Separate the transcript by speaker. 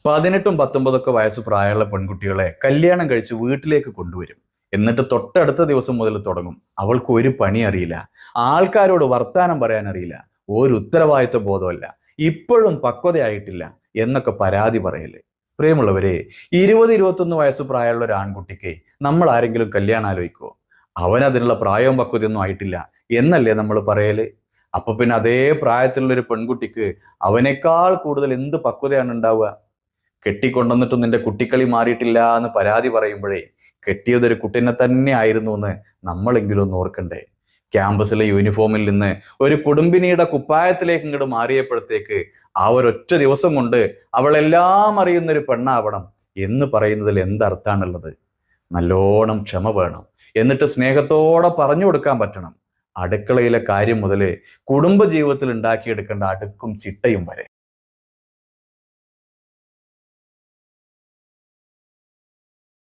Speaker 1: 18ഉം 19ഒക്കെ വയസ്സ് പ്രായമുള്ള പെൺകുട്ടികളെ കല്യാണം കഴിച്ച് വീട്ടിലേക്ക് കൊണ്ടുവരും. എന്നിട്ട് തൊട്ടടുത്ത ദിവസം മുതൽ തുടങ്ങും. അവൾക്ക് ഒരു പണി അറിയില്ല, ആൾക്കാരോട് വർത്താനം പറയാൻ അറിയില്ല, ഒരു ഉത്തരവാദിത്വ ബോധമല്ല, ഇപ്പോഴും പക്വതയായിട്ടില്ല എന്നൊക്കെ പരാതി പറയല്. പ്രിയമുള്ളവരെ, 20-21 വയസ്സ് പ്രായമുള്ള ഒരു ആൺകുട്ടിക്ക് നമ്മൾ ആരെങ്കിലും കല്യാണം ആലോചിക്കുമോ? അവൻ അതിനുള്ള പ്രായവും പക്വതയൊന്നും ആയിട്ടില്ല എന്നല്ലേ നമ്മൾ പറയല്? അപ്പൊ പിന്നെ അതേ പ്രായത്തിലുള്ള ഒരു പെൺകുട്ടിക്ക് അവനേക്കാൾ കൂടുതൽ എന്ത് പക്വതയാണ് ഉണ്ടാവുക? കെട്ടിക്കൊണ്ടുവന്നിട്ടും നിന്റെ കുട്ടിക്കളി മാറിയിട്ടില്ല എന്ന് പരാതി പറയുമ്പോഴേ കെട്ടിയതൊരു കുട്ടീനെ തന്നെ ആയിരുന്നു എന്ന് നമ്മളെങ്കിലും ഒന്ന് ഓർക്കണ്ടേ? ക്യാമ്പസിലെ യൂണിഫോമിൽ നിന്ന് ഒരു കുടുംബിനിയുടെ കുപ്പായത്തിലേക്ക് ഇങ്ങോട്ട് മാറിയപ്പോഴത്തേക്ക് ആ ഒരൊറ്റ ദിവസം കൊണ്ട് അവളെല്ലാം അറിയുന്ന ഒരു പെണ്ണാവണം എന്ന് പറയുന്നതിൽ എന്തർത്ഥാണുള്ളത്? നല്ലോണം ക്ഷമ വേണം, എന്നിട്ട് സ്നേഹത്തോടെ പറഞ്ഞു കൊടുക്കാൻ പറ്റണം. അടുക്കളയിലെ കാര്യം മുതല് കുടുംബ ജീവിതത്തിൽ ഉണ്ടാക്കിയെടുക്കേണ്ട അടുക്കും ചിട്ടയും വരെ.